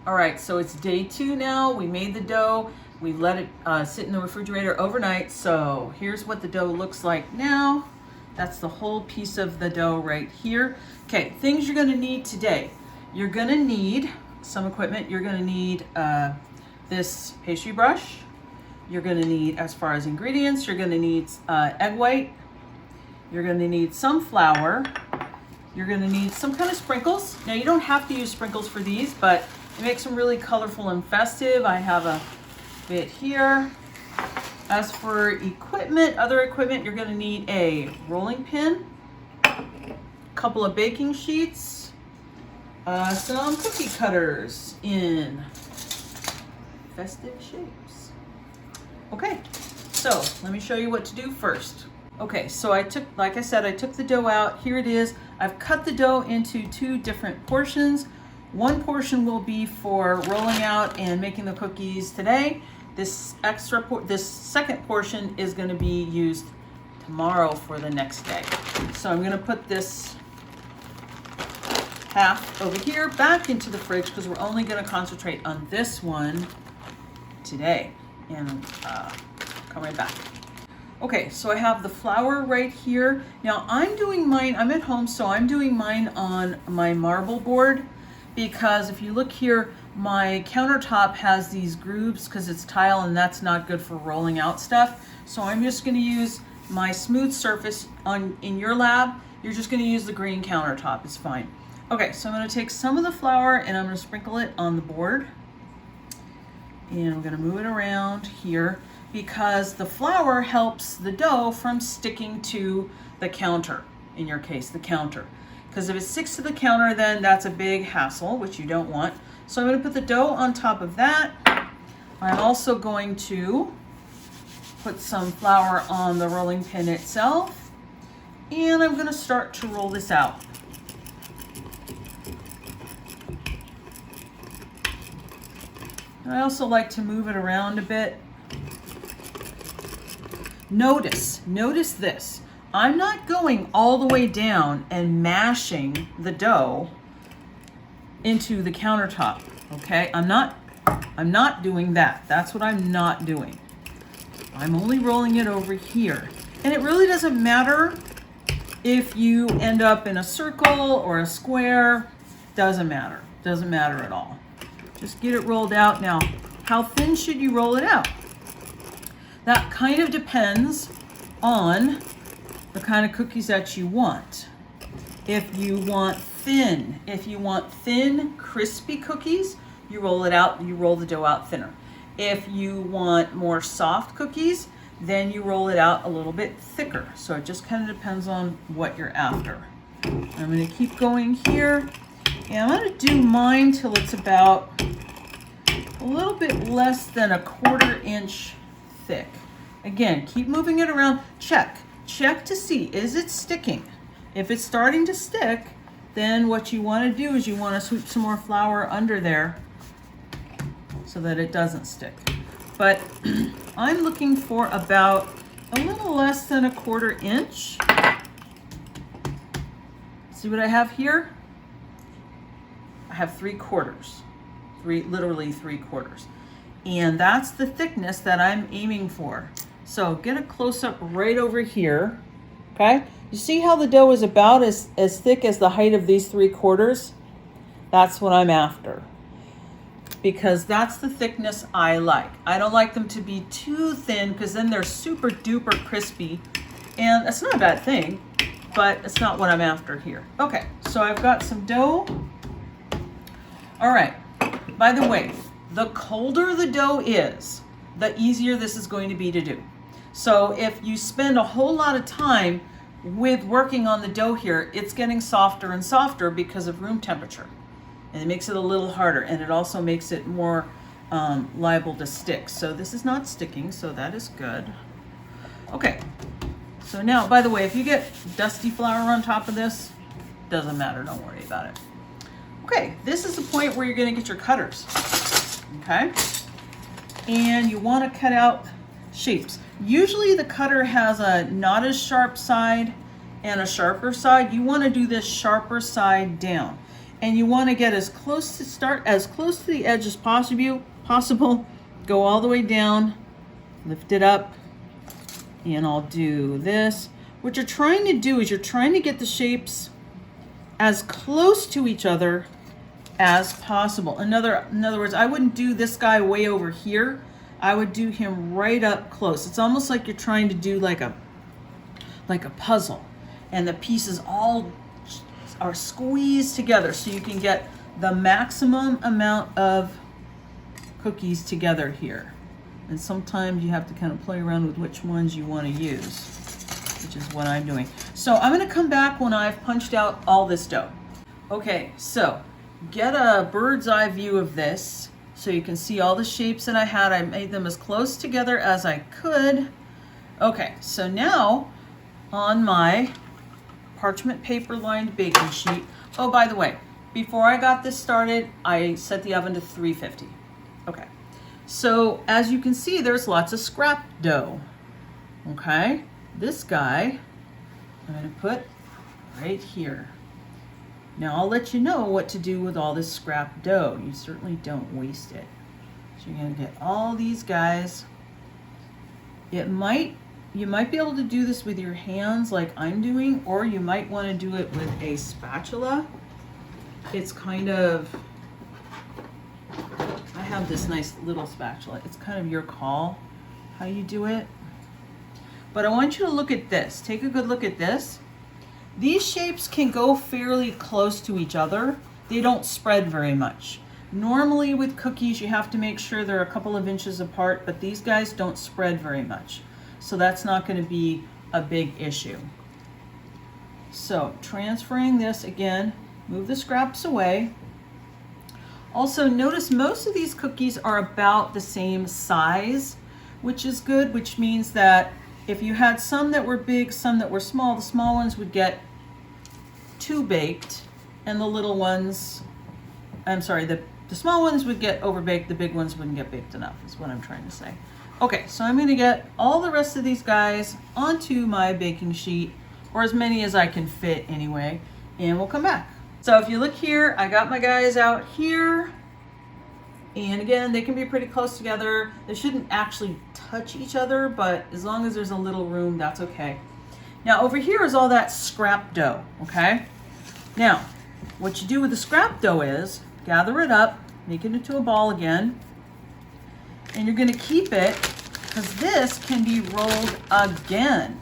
All right, so it's day 2 now. We made the dough. We let it sit in the refrigerator overnight. So here's what the dough looks like now. That's the whole piece of the dough right here. Okay, things you're gonna need today. You're gonna need some equipment. You're gonna need this pastry brush. You're gonna need, as far as ingredients, you're gonna need egg white. You're gonna need some flour. You're gonna need some kind of sprinkles. Now you don't have to use sprinkles for these, but it makes them really colorful and festive. I have a bit here. As for equipment, other equipment, you're gonna need a rolling pin, a couple of baking sheets, some cookie cutters in festive shapes. Okay, so let me show you what to do first. Okay, so like I said, I took the dough out. Here it is. I've cut the dough into 2 different portions. One portion will be for rolling out and making the cookies today. This second portion is going to be used tomorrow for the next day. So I'm going to put this half over here back into the fridge because we're only going to concentrate on this one today. And come right back. Okay, so I have the flour right here. Now I'm doing mine, I'm at home, so I'm doing mine on my marble board because if you look here, my countertop has these grooves because it's tile and that's not good for rolling out stuff. So I'm just gonna use my smooth surface in your lab. You're just gonna use the green countertop, it's fine. Okay, so I'm gonna take some of the flour and I'm gonna sprinkle it on the board. And I'm gonna move it around here because the flour helps the dough from sticking to the counter, in your case, the counter. Because if it sticks to the counter, then that's a big hassle, which you don't want. So I'm gonna put the dough on top of that. I'm also going to put some flour on the rolling pin itself. And I'm gonna start to roll this out. I also like to move it around a bit. Notice this. I'm not going all the way down and mashing the dough into the countertop, okay? I'm not doing that. That's what I'm not doing. I'm only rolling it over here. And it really doesn't matter if you end up in a circle or a square. Doesn't matter. Doesn't matter at all. Just get it rolled out. Now, how thin should you roll it out? That kind of depends on the kind of cookies that you want. If you want thin, crispy cookies, you roll it out, you roll the dough out thinner. If you want more soft cookies, then you roll it out a little bit thicker. So it just kind of depends on what you're after. I'm gonna keep going here, and I'm gonna do mine till it's about a little bit less than a 1/4 inch thick. Again, keep moving it around. Check to see, is it sticking? If it's starting to stick, then what you want to do is you want to sweep some more flour under there so that it doesn't stick. But I'm looking for about a little less than a 1/4 inch. See what I have here? I have 3/4. Literally 3/4. And that's the thickness that I'm aiming for. So get a close-up right over here, okay? You see how the dough is about as thick as the height of these 3/4? That's what I'm after. Because that's the thickness I like. I don't like them to be too thin because then they're super duper crispy. And that's not a bad thing, but it's not what I'm after here. Okay, so I've got some dough. All right, by the way, the colder the dough is, the easier this is going to be to do. So if you spend a whole lot of time with working on the dough here, it's getting softer and softer because of room temperature. And it makes it a little harder, and it also makes it more liable to stick. So this is not sticking, so that is good. Okay, so now, by the way, if you get dusty flour on top of this, doesn't matter, don't worry about it. Okay, this is the point where you're gonna get your cutters, okay? And you wanna cut out shapes. Usually the cutter has a not as sharp side and a sharper side. You wanna do this sharper side down. and you want to get as close to the edge as possible. Go all the way down, lift it up, and I'll do this. What you're trying to do is you're trying to get the shapes as close to each other as possible. In other words, I wouldn't do this guy way over here. I would do him right up close. It's almost like you're trying to do like a puzzle, and the pieces all are squeezed together so you can get the maximum amount of cookies together here. And sometimes you have to kind of play around with which ones you want to use, which is what I'm doing. So I'm going to come back when I've punched out all this dough. Okay, so get a bird's eye view of this so you can see all the shapes that I had. I made them as close together as I could. Okay, so now on my parchment paper lined baking sheet, oh, by the way, before I got this started, I set the oven to 350. Okay, so as you can see, there's lots of scrap dough. Okay, this guy I'm going to put right here. Now I'll let you know what to do with all this scrap dough. You certainly don't waste it. So you're going to get all these guys. You might be able to do this with your hands like I'm doing, or you might want to do it with a spatula. It's kind of, I have this nice little spatula. It's kind of your call how you do it. But I want you to look at this. Take a good look at this. These shapes can go fairly close to each other. They don't spread very much. Normally with cookies, you have to make sure they're a couple of inches apart, but these guys don't spread very much. So that's not going to be a big issue. So transferring this again, move the scraps away. Also notice most of these cookies are about the same size, which is good, which means that if you had some that were big, some that were small, the small ones would get too baked, and the little ones, I'm sorry, the small ones would get overbaked, the big ones wouldn't get baked enough, is what I'm trying to say. Okay, so I'm going to get all the rest of these guys onto my baking sheet, or as many as I can fit anyway, and we'll come back. So if you look here, I got my guys out here, and again, they can be pretty close together. They shouldn't actually touch each other, but as long as there's a little room, that's okay. Now over here is all that scrap dough, okay? Now, what you do with the scrap dough is gather it up, make it into a ball again, and you're going to keep it, because this can be rolled again,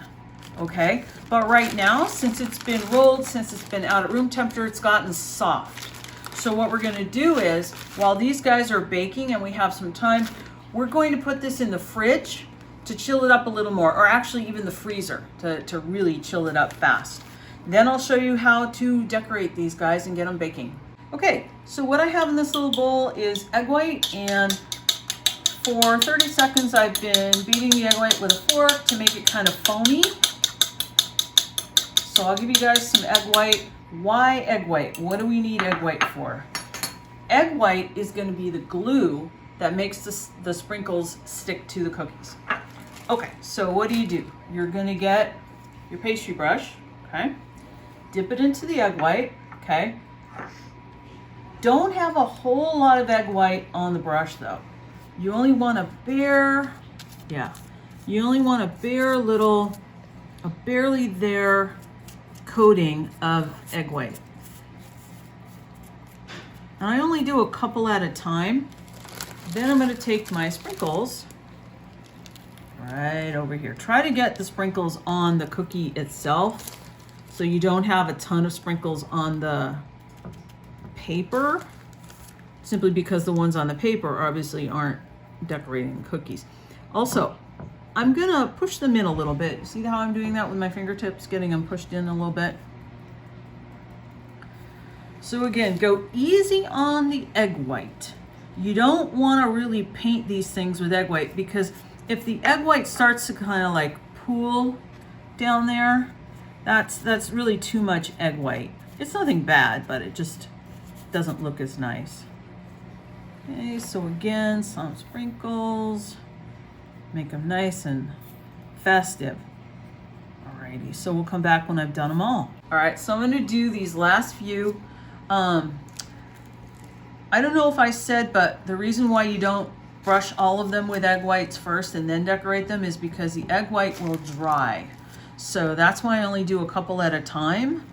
okay? But right now, since it's been rolled, since it's been out at room temperature, it's gotten soft. So what we're going to do is, while these guys are baking and we have some time, we're going to put this in the fridge to chill it up a little more, or actually even the freezer to really chill it up fast. Then I'll show you how to decorate these guys and get them baking. Okay, so what I have in this little bowl is egg white, and for 30 seconds I've been beating the egg white with a fork to make it kind of foamy. So I'll give you guys some egg white. Why egg white? What do we need egg white for? Egg white is going to be the glue that makes the sprinkles stick to the cookies. Okay, so what do? You're going to get your pastry brush, okay? Dip it into the egg white, okay? Don't have a whole lot of egg white on the brush though. You only want a bare, you only want a bare little, a barely there coating of egg white. And I only do a couple at a time. Then I'm going to take my sprinkles right over here. Try to get the sprinkles on the cookie itself so you don't have a ton of sprinkles on the paper, simply because the ones on the paper obviously aren't decorating cookies. Also, I'm gonna push them in a little bit. See how I'm doing that with my fingertips, getting them pushed in a little bit? So again, go easy on the egg white. You don't wanna really paint these things with egg white, because if the egg white starts to kind of like pool down there, that's really too much egg white. It's nothing bad, but it just doesn't look as nice. Okay, so again, some sprinkles. Make them nice and festive. Alrighty, so we'll come back when I've done them all. Alright, so I'm going to do these last few I don't know if I said, but the reason why you don't brush all of them with egg whites first and then decorate them is because the egg white will dry. So that's why I only do a couple at a time,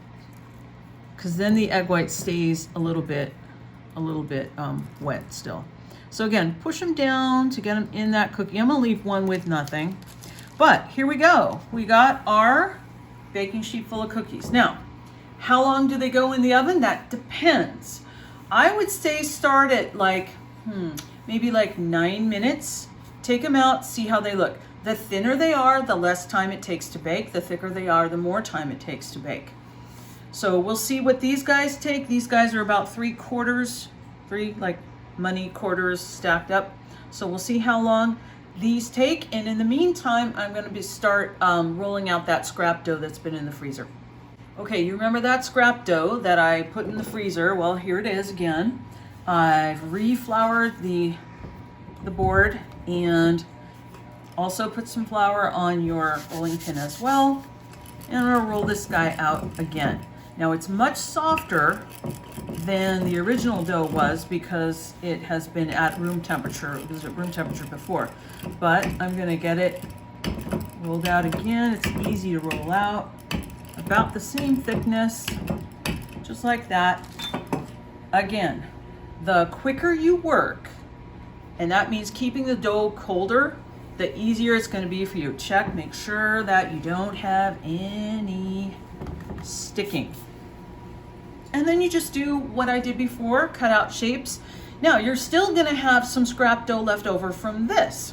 because then the egg white stays a little bit wet still. So again, push them down to get them in that cookie. I'm gonna leave one with nothing, but here we go. We got our baking sheet full of cookies. Now, how long do they go in the oven? That depends. I would say start at like, maybe like 9 minutes. Take them out, see how they look. The thinner they are, the less time it takes to bake. The thicker they are, the more time it takes to bake. So we'll see what these guys take. These guys are about 3/4, like money quarters stacked up. So we'll see how long these take. And in the meantime, I'm gonna start rolling out that scrap dough that's been in the freezer. Okay, you remember that scrap dough that I put in the freezer? Well, here it is again. I've refloured the board and also put some flour on your rolling pin as well. And I'm gonna roll this guy out again. Now it's much softer than the original dough was because it has been at room temperature. It was at room temperature before. But I'm gonna get it rolled out again. It's easy to roll out. About the same thickness, just like that. Again, the quicker you work, and that means keeping the dough colder, the easier it's going to be for you. Check, make sure that you don't have any sticking. And then you just do what I did before, cut out shapes. Now, you're still going to have some scrap dough left over from this,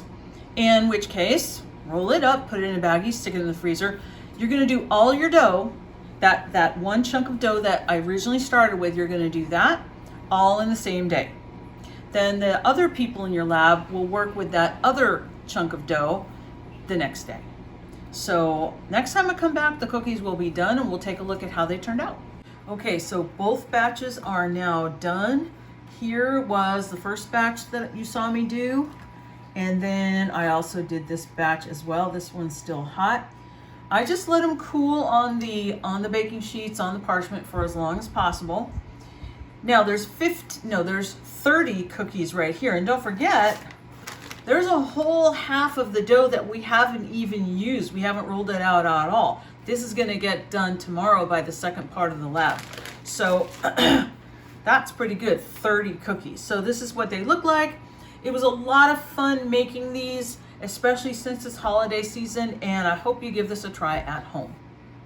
in which case, roll it up, put it in a baggie, stick it in the freezer. You're going to do all your dough, that one chunk of dough that I originally started with, you're going to do that all in the same day. Then the other people in your lab will work with that other chunk of dough the next day. So next time I come back, the cookies will be done and we'll take a look at how they turned out. Okay, so both batches are now done. Here was the first batch that you saw me do. And then I also did this batch as well. This one's still hot. I just let them cool on the baking sheets, on the parchment for as long as possible. Now there's 30 cookies right here. And don't forget, there's a whole half of the dough that we haven't even used. We haven't rolled it out at all. This is gonna get done tomorrow by the second part of the lab. So that's pretty good, 30 cookies. So this is what they look like. It was a lot of fun making these, especially since it's holiday season, and I hope you give this a try at home.